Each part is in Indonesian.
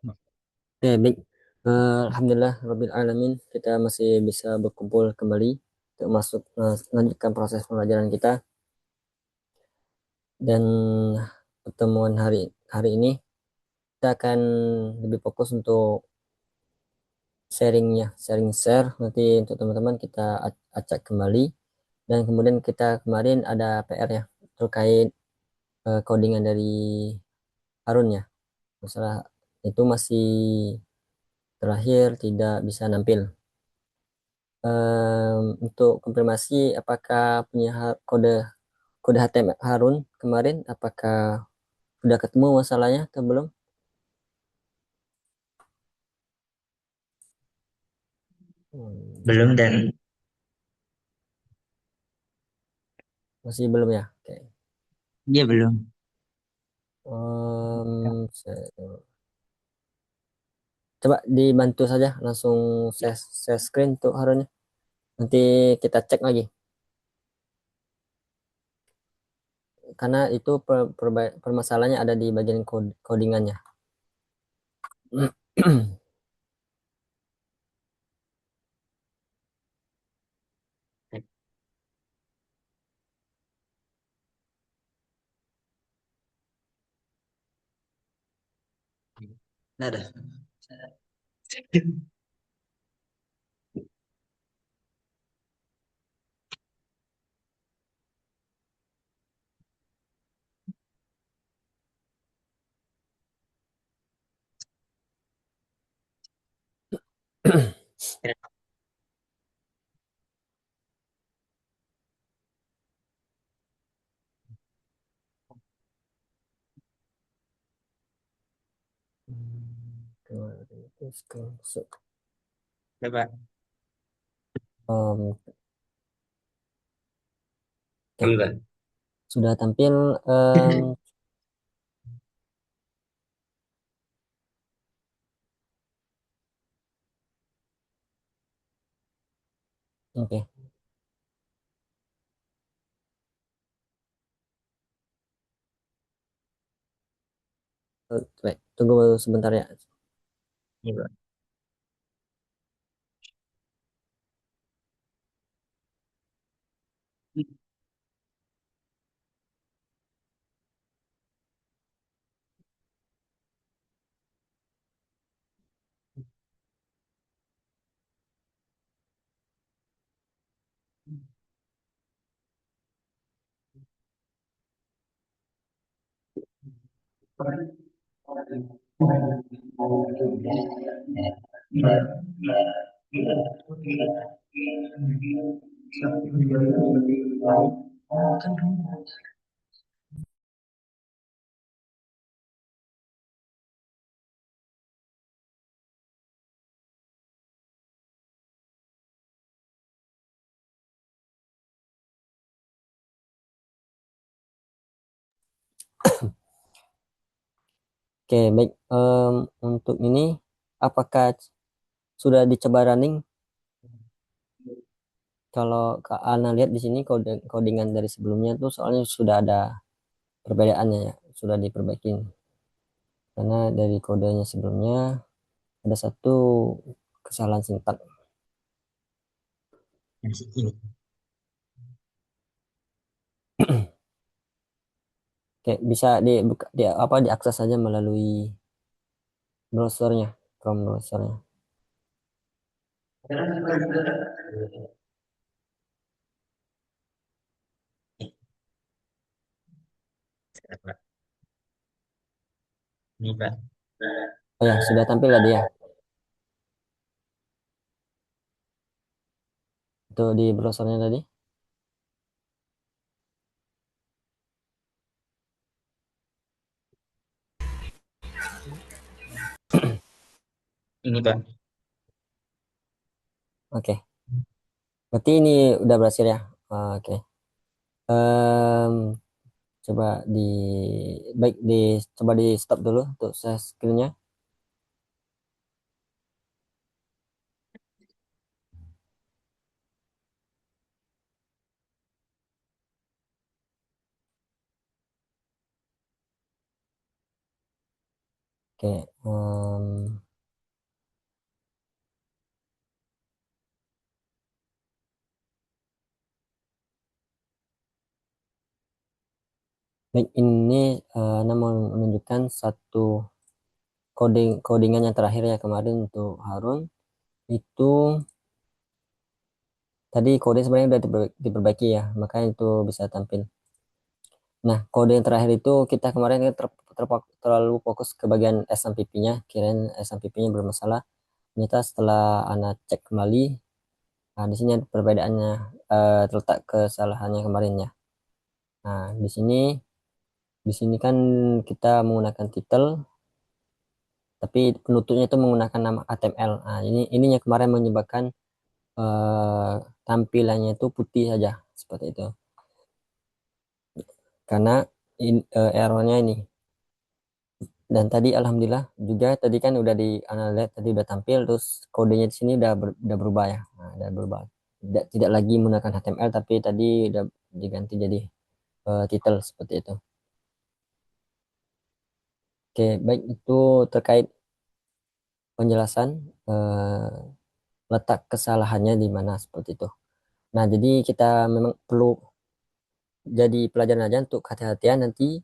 Oke, baik. Alhamdulillah, Rabbil Alamin, kita masih bisa berkumpul kembali untuk masuk melanjutkan proses pembelajaran kita. Dan pertemuan hari hari ini kita akan lebih fokus untuk sharingnya, sharing share nanti untuk teman-teman kita acak kembali. Dan kemudian kita kemarin ada PR ya terkait codingan dari Harun ya. Masalah itu masih terakhir tidak bisa nampil. Untuk konfirmasi apakah punya kode kode HTML Harun kemarin apakah sudah ketemu masalahnya atau belum? Hmm, Belum dan masih belum ya? Oke. dia belum. Coba dibantu saja langsung share screen untuk Harunnya. Nanti kita cek lagi karena itu permasalahannya ada di bagian codingannya. Nah, dah. Coba. Oke, Coba. sudah tampil. em, oke. Baik, tunggu sebentar ya. Coba. Oke, baik. Untuk ini, apakah sudah dicoba running? Kalau Kak Ana lihat di sini codingan dari sebelumnya tuh soalnya sudah ada perbedaannya ya, sudah diperbaiki. Karena dari kodenya sebelumnya ada satu kesalahan sintak. Ini. Kayak bisa dibuka, apa diakses saja melalui browsernya, Chrome browsernya. Ini, Pak. Oh ya, sudah tampil tadi ya. Itu di browsernya tadi. Ini, Pak. Oke. Berarti ini udah berhasil ya. Oke. Em, coba di baik di coba di stop dulu untuk share screen-nya. Oke, baik ini namun menunjukkan satu codingan yang terakhir ya kemarin untuk Harun itu tadi kode sebenarnya udah diperbaiki ya, makanya itu bisa tampil. Nah, kode yang terakhir itu kita kemarin kan terlalu fokus ke bagian SMPP-nya, kirain SMPP-nya bermasalah. Ternyata setelah Ana cek kembali, nah di sini ada perbedaannya, terletak kesalahannya kemarin ya. Nah, di sini kan kita menggunakan title, tapi penutupnya itu menggunakan nama HTML. Nah, ininya kemarin menyebabkan eh, tampilannya itu putih saja seperti itu. Karena errornya ini. Dan tadi alhamdulillah juga tadi kan udah di analyze tadi udah tampil terus kodenya di sini udah berubah ya. Nah, udah berubah. Tidak lagi menggunakan HTML tapi tadi udah diganti jadi title seperti itu. Oke, baik itu terkait penjelasan letak kesalahannya di mana seperti itu. Nah, jadi kita memang perlu jadi pelajaran aja untuk hati-hatian nanti.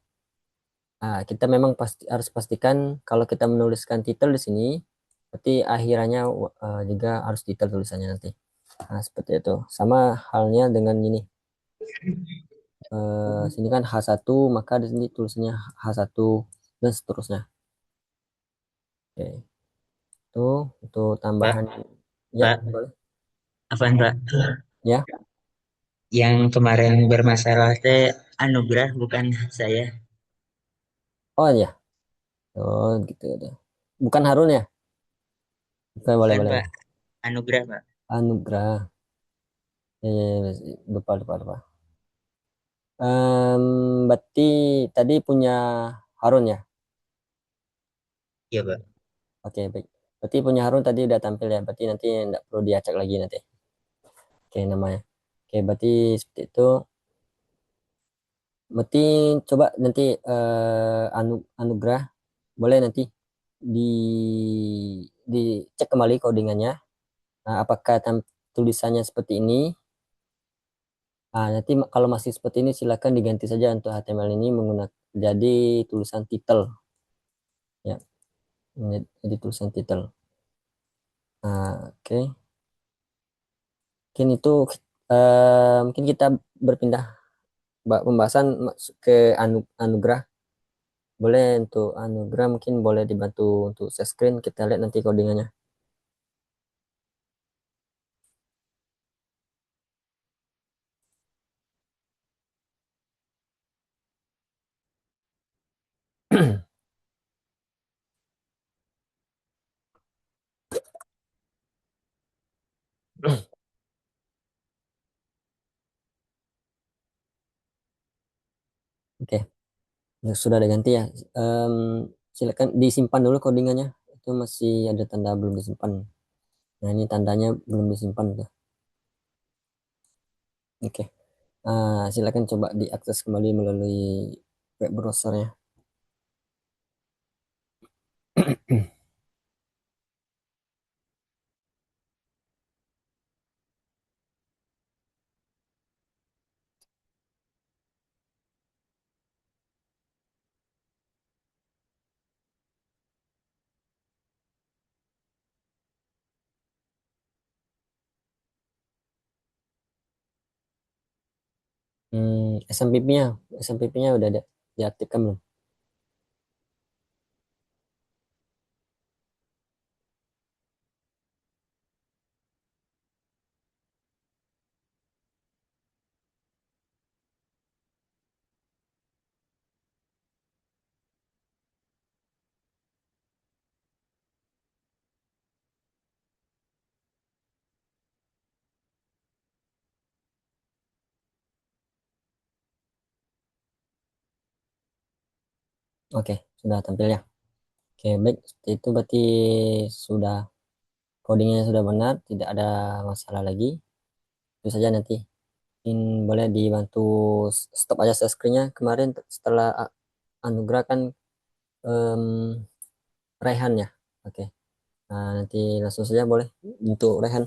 Kita memang pasti harus pastikan kalau kita menuliskan titel di sini, berarti akhirannya juga harus titel tulisannya nanti. Nah, seperti itu. Sama halnya dengan ini. Sini kan H1, maka di sini tulisannya H1 dan seterusnya. Oke, itu untuk Pak, tambahan. Ya, Pak, boleh. apaan Pak? Ya. Yang kemarin bermasalah teh Anugerah bukan saya. Oh ya. Oh, gitu gitu. Bukan Harun ya? Oke, boleh Bukan boleh. Pak, Boleh. Anugerah Pak. Anugerah. Ya, ya, ya, lupa lupa lupa. Berarti tadi punya Harun ya? Iya Pak. Oke, baik. Berarti punya Harun tadi udah tampil ya. Berarti nanti enggak perlu diacak lagi nanti. Oke, namanya. Oke, berarti seperti itu. Berarti coba nanti anugerah boleh nanti di dicek kembali codingannya. Nah, apakah tulisannya seperti ini? Nanti kalau masih seperti ini silakan diganti saja untuk HTML ini menggunakan jadi tulisan title ya. Jadi tulisan title. Oke. Mungkin itu mungkin kita berpindah pembahasan ke anugerah. Boleh untuk anugerah mungkin boleh dibantu untuk share screen kita lihat nanti codingannya. Oke, ya, sudah ada ganti ya. Em, Silakan disimpan dulu codingannya. Itu masih ada tanda belum disimpan. Nah, ini tandanya belum disimpan tuh. Oke. Silakan coba diakses kembali melalui web browsernya. SMPP-nya, SMPP-nya udah ada diaktifkan belum? Oke, sudah tampil ya. Oke, baik. Seperti itu berarti sudah codingnya sudah benar, tidak ada masalah lagi. Itu saja nanti. Mungkin boleh dibantu stop aja share screen-nya kemarin setelah anugerah kan em, Raihan ya. Oke. Nah, nanti langsung saja boleh untuk Raihan.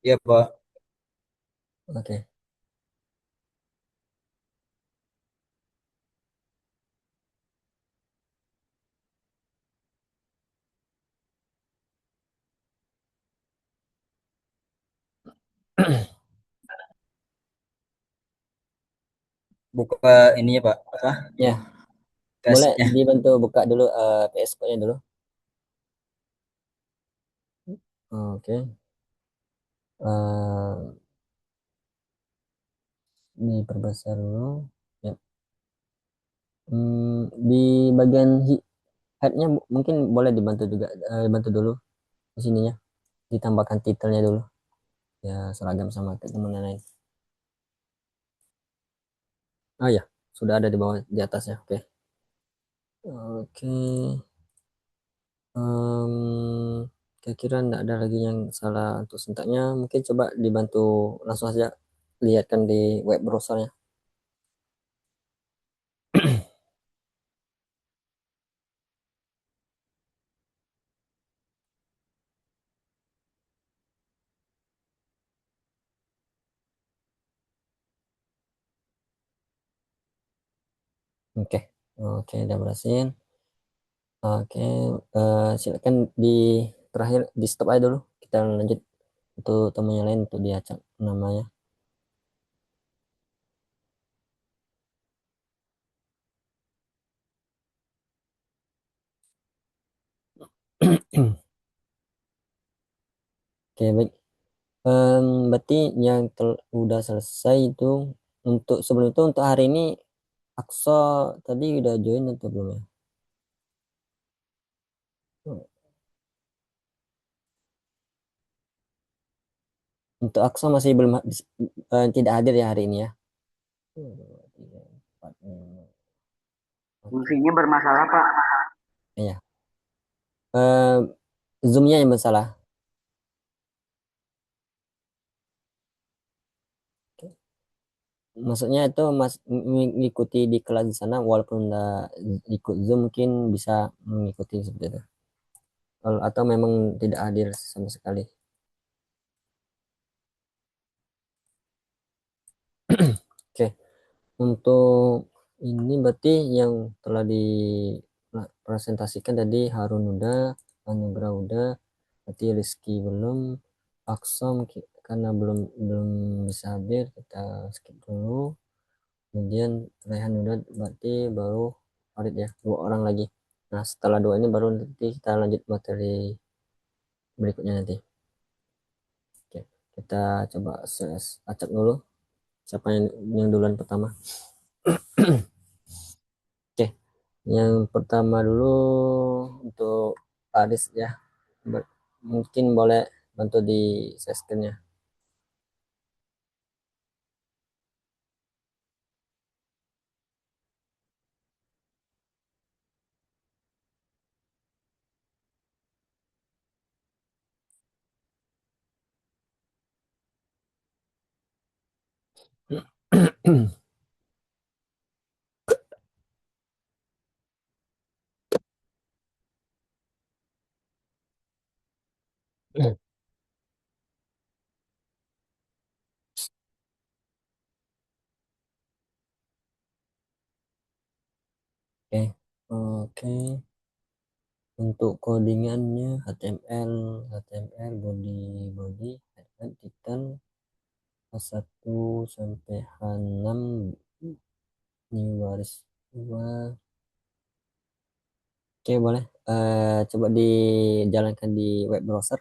Iya, Pak. Oke. Buka ini ya, Pak. Apa? Ya, boleh Kasnya. dibantu buka dulu PS Code-nya dulu. Oke. Eh, diperbesar dulu. Ya. Di bagian head-nya mungkin boleh dibantu juga, bantu dulu di sininya, ditambahkan titelnya dulu. Ya, seragam sama teman lain. Oh ya, sudah ada di bawah di atasnya. Oke. Oke. Kira-kira enggak ada lagi yang salah untuk sentaknya. Mungkin coba dibantu langsung saja lihatkan di web browsernya. Oke. Oke, udah berhasil. Oke, silakan di terakhir di stop aja dulu. Kita lanjut untuk temunya lain untuk diacak namanya. Oke, baik. Berarti yang udah selesai itu untuk sebelum itu untuk hari ini Akso tadi udah join atau belum ya? Untuk Akso masih belum tidak hadir ya hari ini ya. Dua, tiga, empat, lima. Oke. Fungsinya bermasalah, Pak. Iya. Eh, Zoom-nya yang masalah. Maksudnya itu mas mengikuti di kelas di sana walaupun nggak ikut Zoom mungkin bisa mengikuti seperti itu. Kalau atau memang tidak hadir sama sekali. Oke, untuk ini berarti yang telah dipresentasikan tadi Harun udah, Anugrah udah, berarti Rizky belum, Aksom karena belum belum bisa hadir kita skip dulu. Kemudian Rehan udah berarti baru Farid ya, dua orang lagi. Nah, setelah dua ini baru nanti kita lanjut materi berikutnya nanti. Oke, kita coba acak dulu siapa yang duluan pertama. Oke, yang pertama dulu untuk Faris ya. Mungkin boleh bantu di share screen-nya. Oke, oke. Untuk codingannya HTML, body, body, header, title, H1 sampai H6, new baris 2. Oke, boleh. Coba dijalankan di web browser.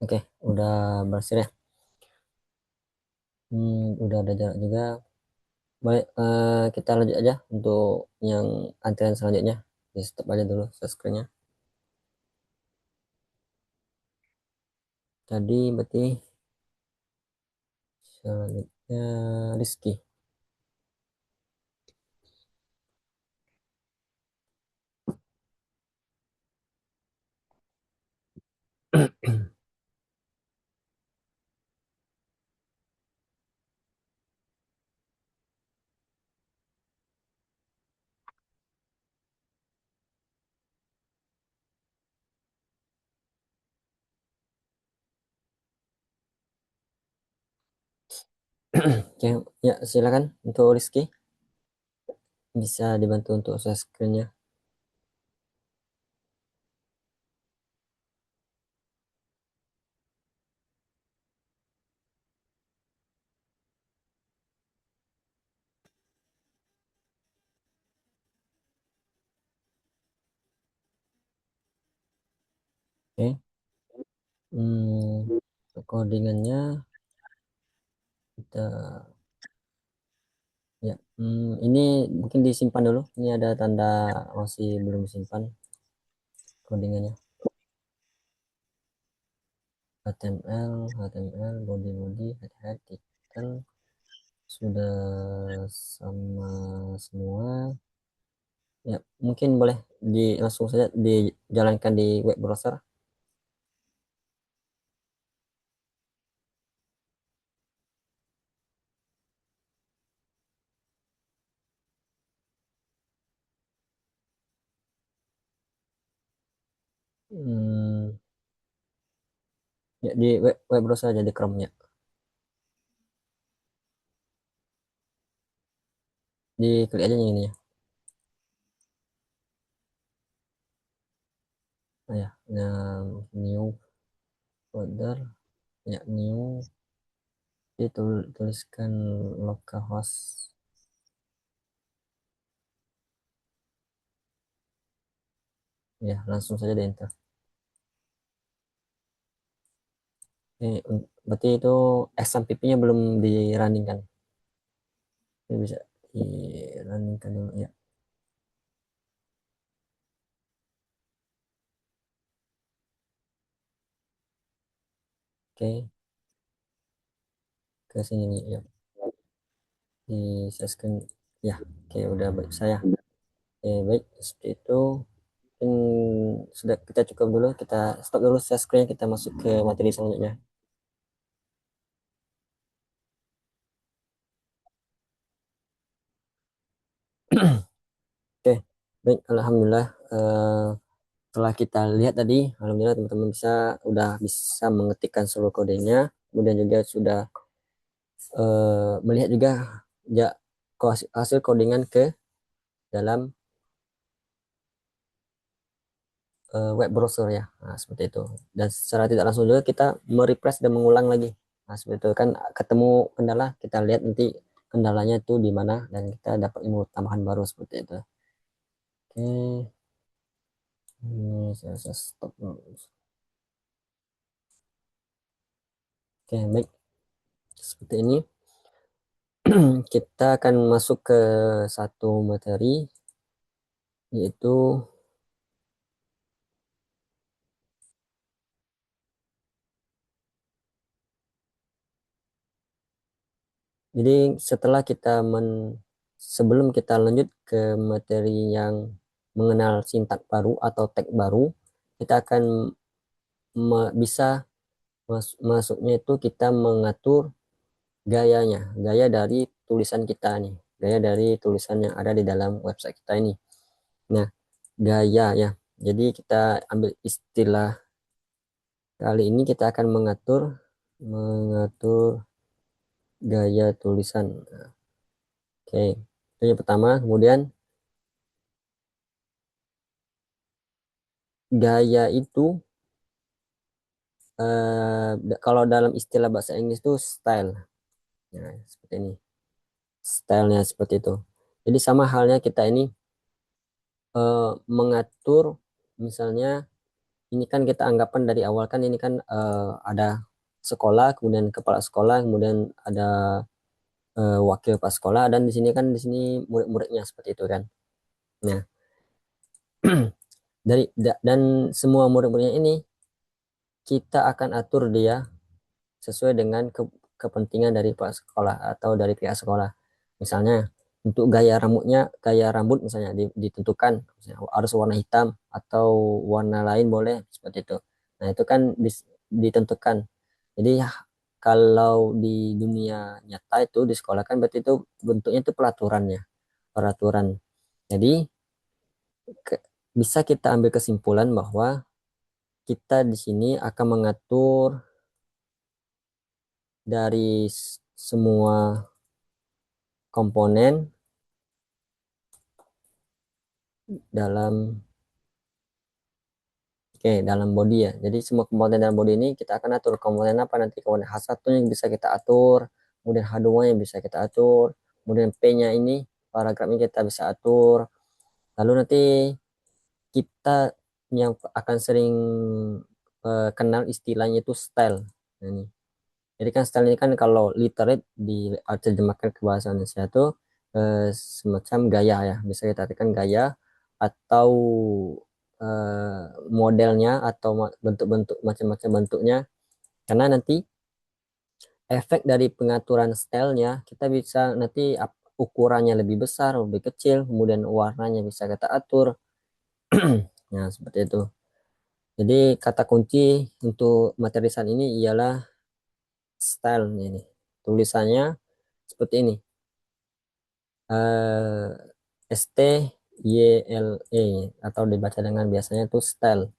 Oke, udah berhasil ya. Udah ada jarak juga. Baik, kita lanjut aja untuk yang antrian selanjutnya. Di stop aja dulu subscribe-nya. Tadi berarti selanjutnya Rizky. Oke, ya silakan untuk Rizky bisa dibantu untuk share screen-nya. Oke. Untuk codingannya kita ya. Ini mungkin disimpan dulu. Ini ada tanda masih belum disimpan codingannya. HTML, HTML, body, head, title sudah sama semua. Ya, mungkin boleh langsung saja dijalankan di web browser. Hmm, ya di web browser aja di Chrome-nya. Diklik aja yang ini ya. Nah, ya, nah, new folder, ya new, dituliskan localhost. Ya, langsung saja di enter. Berarti itu XMPP-nya belum di running kan? Ini bisa di running kan dulu ya. Oke, ke sini nih ya. Di share screen ya. Oke, udah baik saya. Baik, seperti itu. Sudah kita cukup dulu, kita stop dulu share screen, kita masuk ke materi selanjutnya. Oke, baik, alhamdulillah. Setelah kita lihat tadi, alhamdulillah teman-teman udah bisa mengetikkan seluruh kodenya, kemudian juga sudah melihat juga ya hasil codingan ke dalam web browser ya. Nah, seperti itu. Dan secara tidak langsung juga kita merefresh dan mengulang lagi. Nah, seperti itu kan ketemu kendala, kita lihat nanti kendalanya itu di mana dan kita dapat ilmu tambahan baru seperti itu. Oke, ini saya stop dulu. Oke, baik. Seperti ini kita akan masuk ke satu materi yaitu jadi setelah sebelum kita lanjut ke materi yang mengenal sintak baru atau tag baru, kita akan bisa masuknya itu kita mengatur gaya dari tulisan kita nih, gaya dari tulisan yang ada di dalam website kita ini. Nah, gaya ya. Jadi kita ambil istilah kali ini kita akan mengatur gaya tulisan. Oke, itu yang pertama. Kemudian gaya itu kalau dalam istilah bahasa Inggris itu style. Nah, seperti ini. Stylenya seperti itu. Jadi sama halnya kita ini mengatur misalnya ini kan kita anggapan dari awal kan ini kan ada sekolah, kemudian kepala sekolah, kemudian ada wakil kepala sekolah dan di sini murid-muridnya seperti itu kan. Nah, dan semua murid-muridnya ini kita akan atur dia sesuai dengan kepentingan dari pihak sekolah atau dari pihak sekolah. Misalnya untuk gaya rambut misalnya ditentukan misalnya harus warna hitam atau warna lain boleh seperti itu. Nah, itu kan ditentukan. Jadi kalau di dunia nyata itu di sekolah kan berarti itu bentuknya itu peraturan. Jadi bisa kita ambil kesimpulan bahwa kita di sini akan mengatur dari semua komponen dalam dalam body ya. Jadi semua komponen dalam body ini kita akan atur komponen apa nanti, komponen H1 yang bisa kita atur, kemudian H2 yang bisa kita atur, kemudian P-nya ini paragrafnya kita bisa atur. Lalu nanti kita yang akan sering kenal istilahnya itu style. Nah, ini. Jadi kan style ini kan kalau literate diterjemahkan ke bahasa Indonesia itu semacam gaya ya, bisa kita artikan gaya atau modelnya atau bentuk-bentuk macam-macam bentuknya. Karena nanti efek dari pengaturan stylenya kita bisa nanti ukurannya lebih besar, lebih kecil, kemudian warnanya bisa kita atur. Nah, seperti itu. Jadi kata kunci untuk materi saat ini ialah style ini. Tulisannya seperti ini. STYLE atau dibaca dengan biasanya itu style.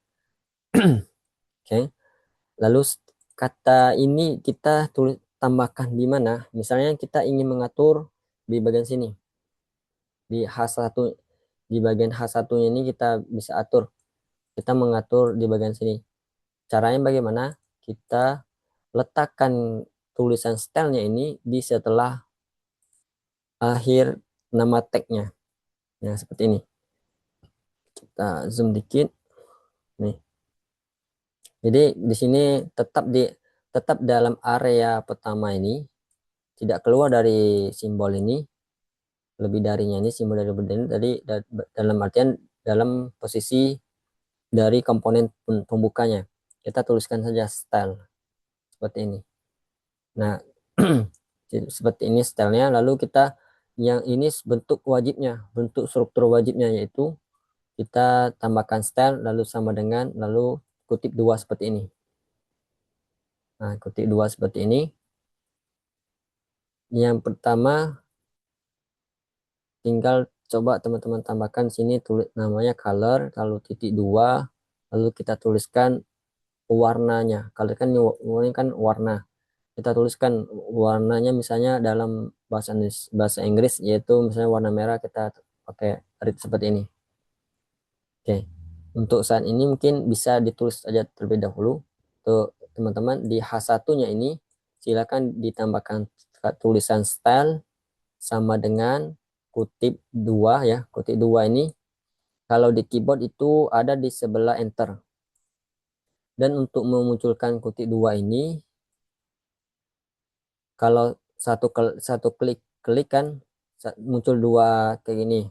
Oke. Lalu kata ini kita tulis tambahkan di mana? Misalnya kita ingin mengatur di bagian sini. Di H1 di bagian H1 ini kita bisa atur. Kita mengatur di bagian sini. Caranya bagaimana? Kita letakkan tulisan stylenya ini di setelah akhir nama tagnya. Nah, seperti ini. Kita zoom dikit. Nih. Jadi di sini tetap dalam area pertama ini tidak keluar dari simbol ini, lebih darinya ini simbol dari ini tadi dalam artian dalam posisi dari komponen pembukanya. Kita tuliskan saja style seperti ini. Nah, seperti ini stylenya. Lalu kita yang ini bentuk wajibnya, bentuk struktur wajibnya yaitu kita tambahkan style lalu sama dengan lalu kutip dua seperti ini. Nah, kutip dua seperti ini. Yang pertama tinggal coba teman-teman tambahkan sini tulis namanya color lalu titik dua lalu kita tuliskan warnanya. Color kan ini kan warna. Kita tuliskan warnanya misalnya dalam bahasa Inggris yaitu misalnya warna merah kita pakai red seperti ini. Oke. Untuk saat ini mungkin bisa ditulis saja terlebih dahulu. Untuk teman-teman di H1-nya ini silakan ditambahkan tulisan style sama dengan kutip dua ya. Kutip dua ini kalau di keyboard itu ada di sebelah enter. Dan untuk memunculkan kutip dua ini kalau satu klik kan muncul dua kayak gini.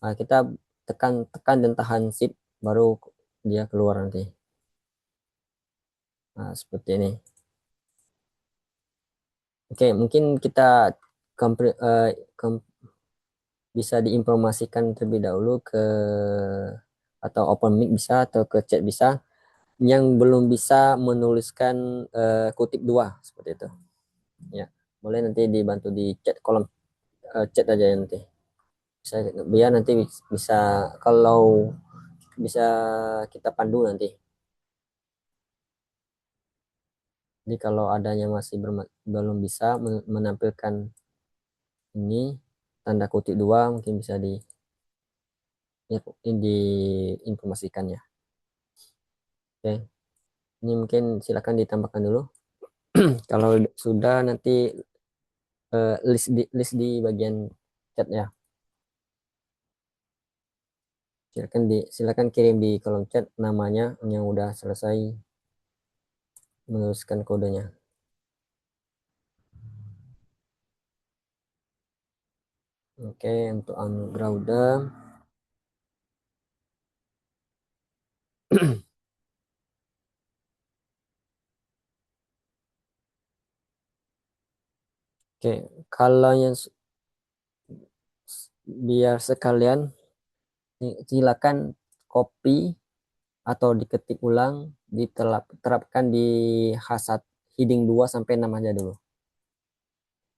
Nah, kita tekan tekan dan tahan shift baru dia keluar nanti. Nah, seperti ini. Oke, mungkin kita bisa diinformasikan terlebih dahulu ke atau open mic bisa atau ke chat bisa yang belum bisa menuliskan kutip dua seperti itu. Ya, boleh nanti dibantu di chat kolom chat aja nanti. Bisa biar nanti bisa kalau bisa kita pandu nanti. Jadi kalau adanya masih belum bisa menampilkan ini tanda kutip dua mungkin bisa ya, diinformasikannya. Oke, ini mungkin silakan ditambahkan dulu. Kalau sudah nanti list di bagian chat ya. Silakan kirim di kolom chat namanya yang udah selesai menuliskan kodenya. Oke, untuk Anugerah udah. Oke, kalau yang biar sekalian silakan copy atau diketik ulang diterapkan di hasad heading 2 sampai 6 aja dulu.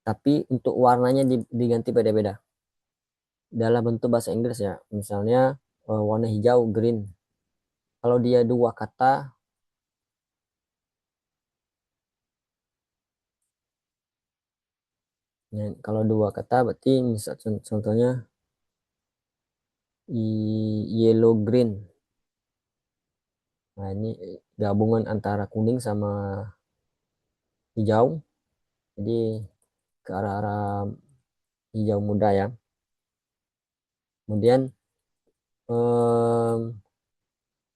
Tapi untuk warnanya diganti beda-beda. Dalam bentuk bahasa Inggris ya. Misalnya warna hijau green. Kalau dia dua kata, ya, kalau dua kata berarti misal contohnya yellow green. Nah, ini gabungan antara kuning sama hijau. Jadi ke arah-arah hijau muda ya. Kemudian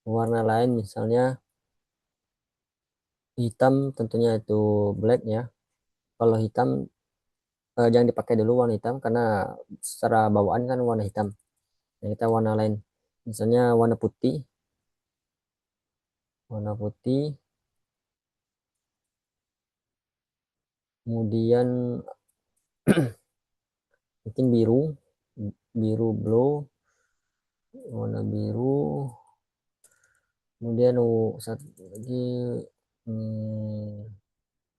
warna lain misalnya hitam tentunya itu black ya. Kalau hitam jangan dipakai dulu warna hitam karena secara bawaan kan warna hitam. Nah, kita warna lain. Misalnya warna putih, kemudian mungkin biru, biru blue, warna biru, kemudian satu lagi hmm,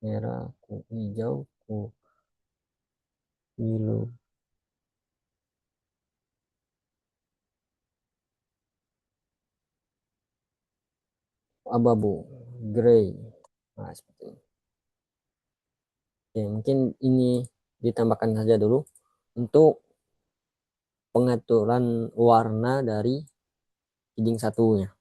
merah, hijau, biru, abu-abu, gray. Nah, seperti ini. Oke, mungkin ini ditambahkan saja dulu untuk pengaturan warna dari heading satunya.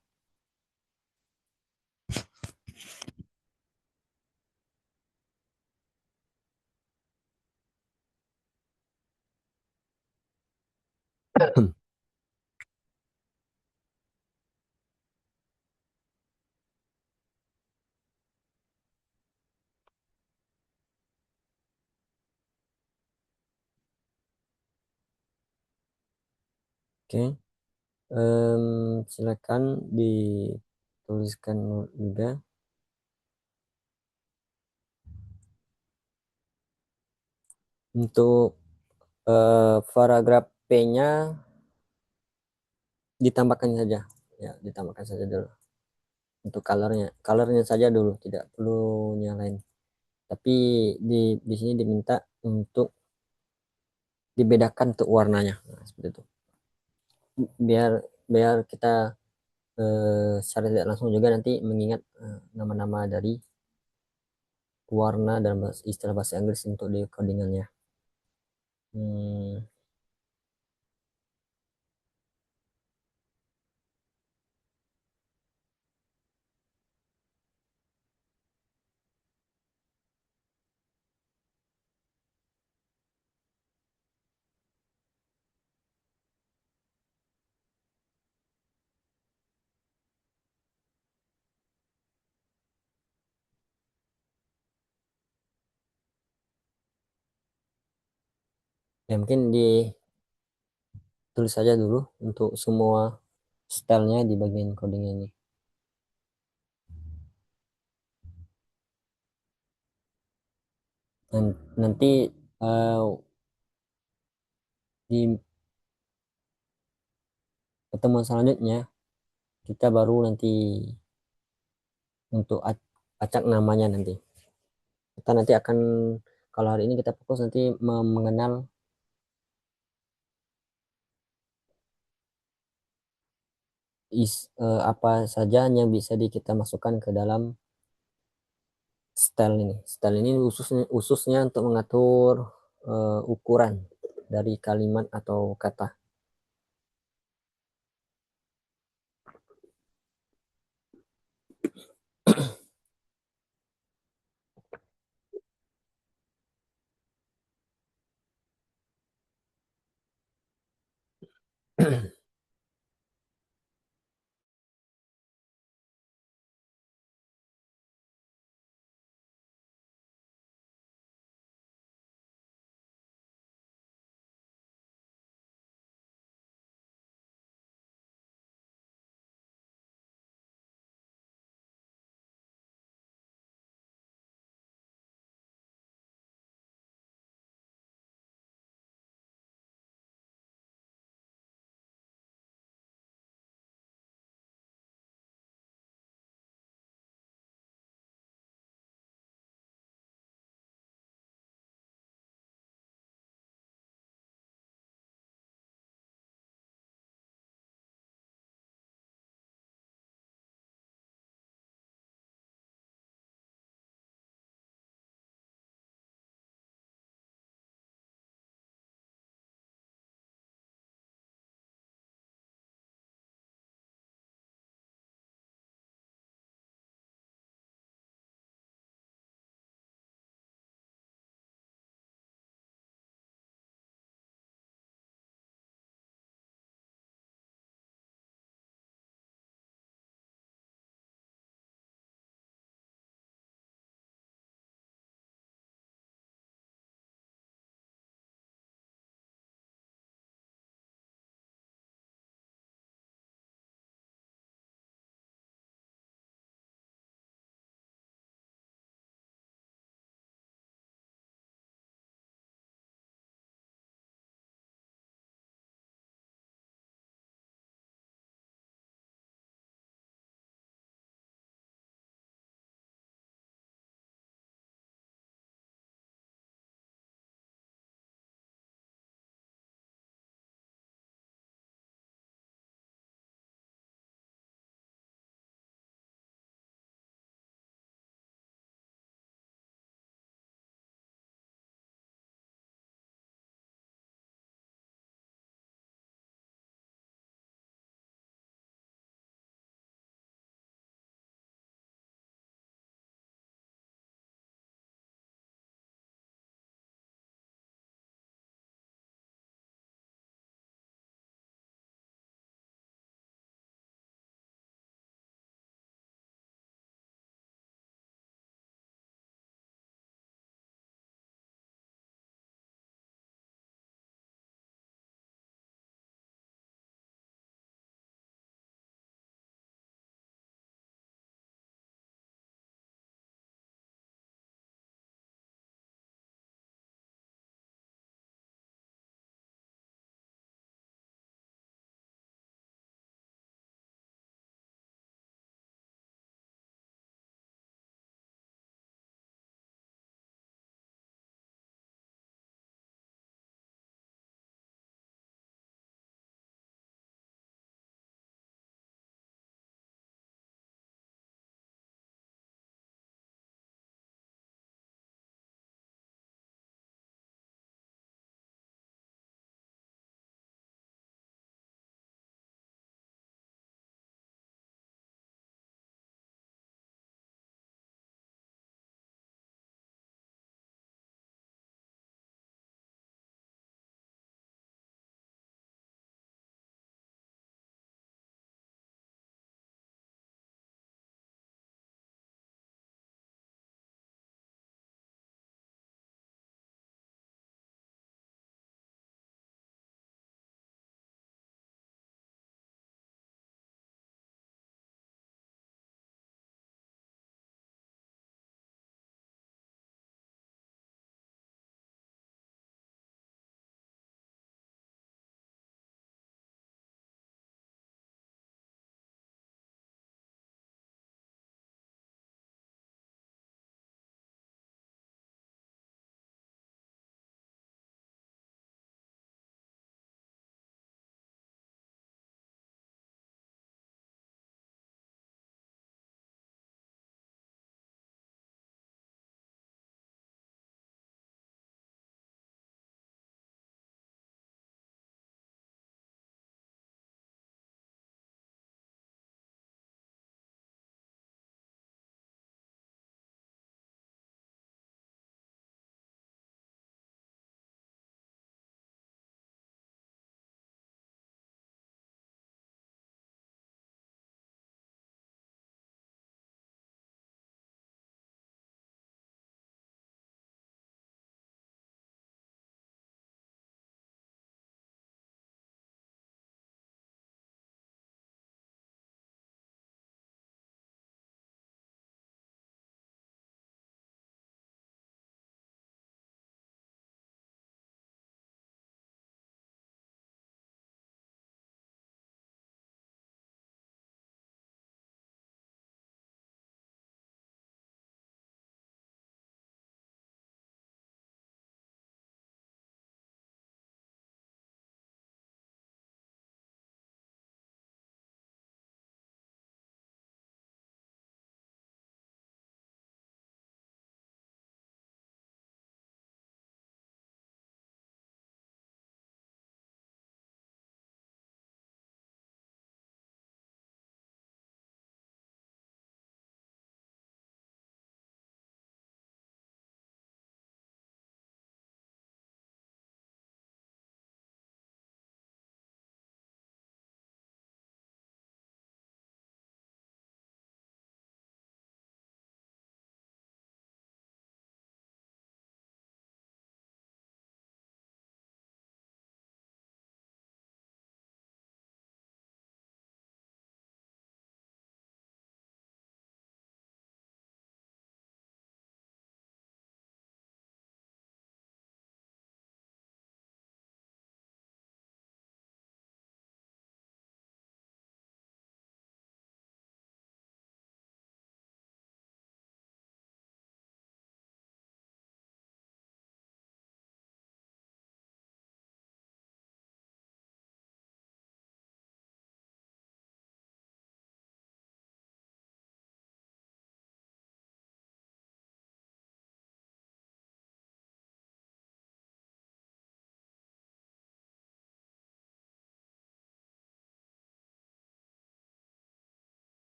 Oke, silakan dituliskan juga untuk paragraf P-nya ditambahkan saja, ya ditambahkan saja dulu untuk colornya saja dulu, tidak perlu yang lain. Tapi di sini diminta untuk dibedakan untuk warnanya, nah, seperti itu. Biar biar kita secara tidak langsung juga nanti mengingat nama-nama dari warna dalam istilah bahasa Inggris untuk di codingannya. Hmm, ya mungkin ditulis saja dulu untuk semua stylenya di bagian coding ini. Nanti uh, di pertemuan selanjutnya kita baru nanti untuk acak namanya nanti. Kita nanti akan kalau hari ini kita fokus nanti mengenal apa saja yang bisa kita masukkan ke dalam style ini. Style ini khususnya untuk mengatur ukuran dari kalimat atau kata.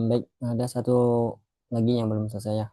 Baik, ada satu lagi yang belum selesai ya.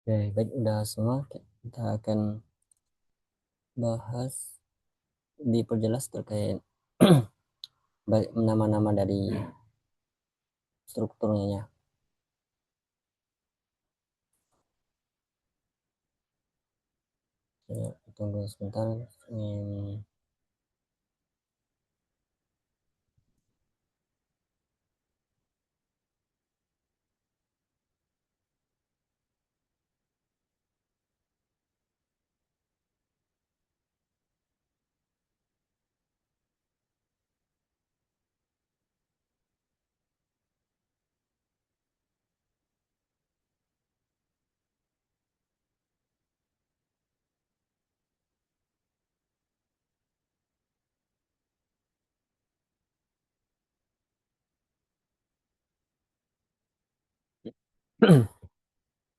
Oke, baik, udah semua. Kita akan bahas diperjelas terkait nama-nama dari strukturnya ya. Ya, tunggu sebentar.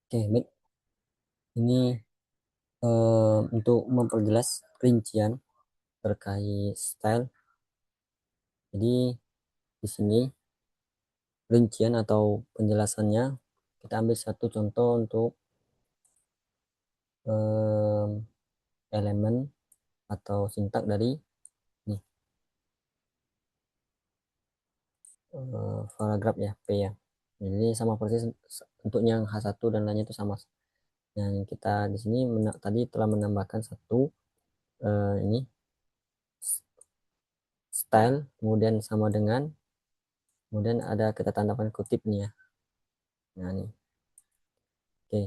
Oke, baik. Ini untuk memperjelas rincian terkait style. Jadi di sini rincian atau penjelasannya kita ambil satu contoh untuk eh, elemen atau sintak dari nih, paragraf ya, P ya. Jadi sama persis untuk yang H1 dan lainnya itu sama. Yang kita di sini tadi telah menambahkan satu ini style, kemudian sama dengan, kemudian ada kita tandahkan kutip nih ya. Nah nih, oke.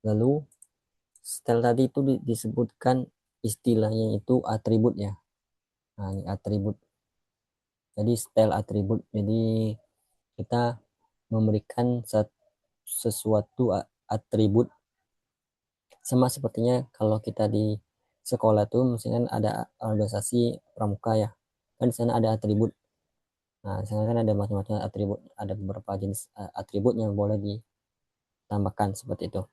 Lalu style tadi itu disebutkan istilahnya itu atribut ya. Nah ini atribut. Jadi style atribut. Jadi kita memberikan sesuatu atribut, sama sepertinya kalau kita di sekolah tuh misalkan ada organisasi pramuka ya, kan di sana ada atribut. Nah di sana kan ada macam-macam atribut, ada beberapa jenis atribut yang boleh ditambahkan seperti itu.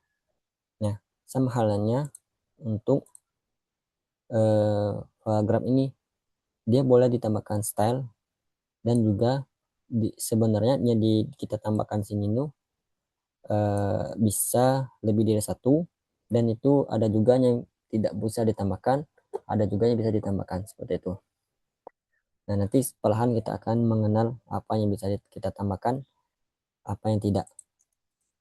Nah sama halnya untuk paragraf ini, dia boleh ditambahkan style, dan juga sebenarnya yang kita tambahkan sini tuh bisa lebih dari satu, dan itu ada juga yang tidak bisa ditambahkan, ada juga yang bisa ditambahkan seperti itu. Nah nanti perlahan kita akan mengenal apa yang bisa kita tambahkan, apa yang tidak.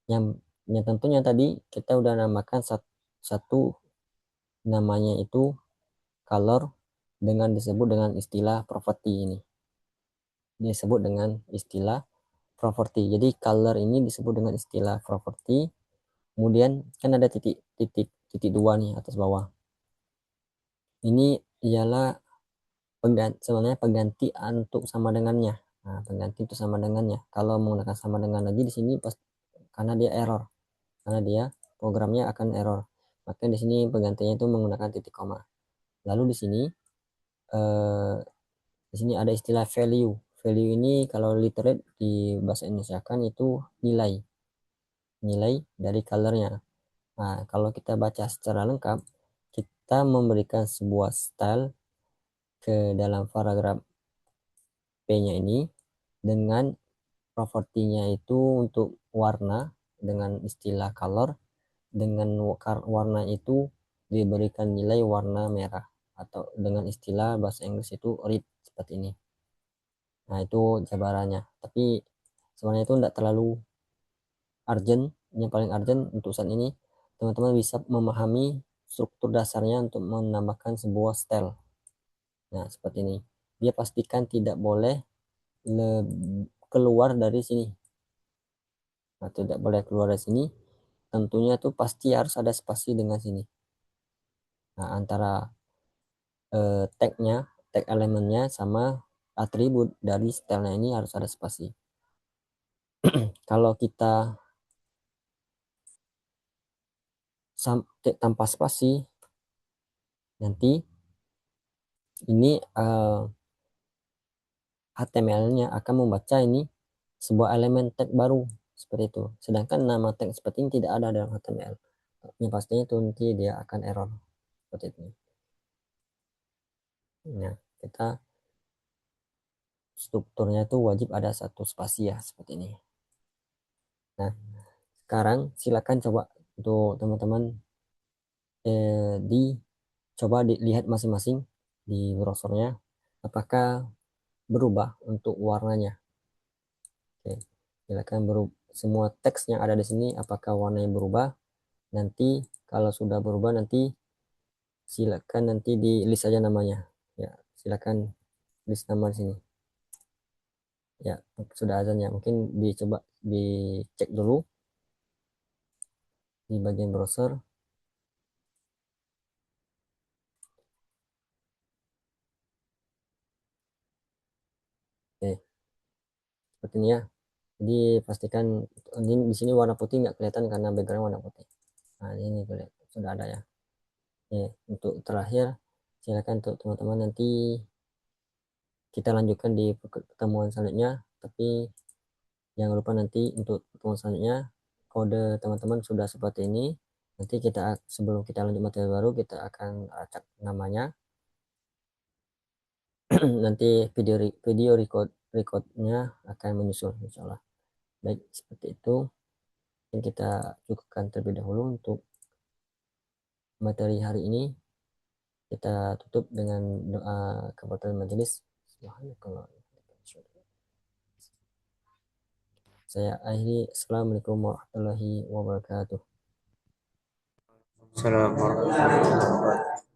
Yang tentunya tadi kita udah namakan satu, namanya itu color, dengan disebut dengan istilah property ini. Disebut dengan istilah property. Jadi color ini disebut dengan istilah property. Kemudian kan ada titik titik titik dua nih atas bawah. Ini ialah sebenarnya pengganti untuk sama dengannya. Nah, pengganti untuk sama dengannya. Kalau menggunakan sama dengan lagi di sini pas, karena dia error. Karena dia programnya akan error. Maka di sini penggantinya itu menggunakan titik koma. Lalu eh, di sini ada istilah value. Value ini kalau literate di bahasa Indonesia kan itu nilai, nilai dari colornya. Nah, kalau kita baca secara lengkap, kita memberikan sebuah style ke dalam paragraf P-nya ini dengan propertinya itu untuk warna dengan istilah color, dengan warna itu diberikan nilai warna merah atau dengan istilah bahasa Inggris itu red seperti ini. Nah, itu jabarannya. Tapi sebenarnya itu tidak terlalu urgent. Yang paling urgent untuk saat ini, teman-teman bisa memahami struktur dasarnya untuk menambahkan sebuah style. Nah, seperti ini. Dia pastikan tidak boleh keluar dari sini. Nah, tidak boleh keluar dari sini. Tentunya tuh pasti harus ada spasi dengan sini. Nah, antara tag-nya, tag elemennya sama atribut dari stylenya ini harus ada spasi. Kalau kita tanpa spasi, nanti ini HTML-nya akan membaca ini sebuah elemen tag baru seperti itu. Sedangkan nama tag seperti ini tidak ada dalam HTML. Ini pastinya itu nanti dia akan error seperti itu. Nah, kita strukturnya itu wajib ada satu spasi ya seperti ini. Nah, sekarang silakan coba untuk teman-teman coba dilihat masing-masing di browsernya apakah berubah untuk warnanya. Oke, silakan semua teks yang ada di sini apakah warnanya berubah. Nanti kalau sudah berubah nanti silakan nanti di list aja namanya. Ya, silakan list nama di sini. Ya, sudah azannya. Mungkin dicoba dicek dulu di bagian browser. Oke, seperti ini ya. Jadi pastikan ini di sini warna putih nggak kelihatan karena background warna putih. Nah, ini sudah ada ya. Oke, untuk terakhir silakan untuk teman-teman nanti kita lanjutkan di pertemuan selanjutnya. Tapi jangan lupa nanti untuk pertemuan selanjutnya kode teman-teman sudah seperti ini. Nanti kita sebelum kita lanjut materi baru kita akan acak namanya. Nanti video recordnya akan menyusul insya Allah. Baik seperti itu. Yang kita cukupkan terlebih dahulu untuk materi hari ini. Kita tutup dengan doa kepada majelis. Saya akhiri. Assalamualaikum warahmatullahi wabarakatuh. Assalamualaikum warahmatullahi wabarakatuh.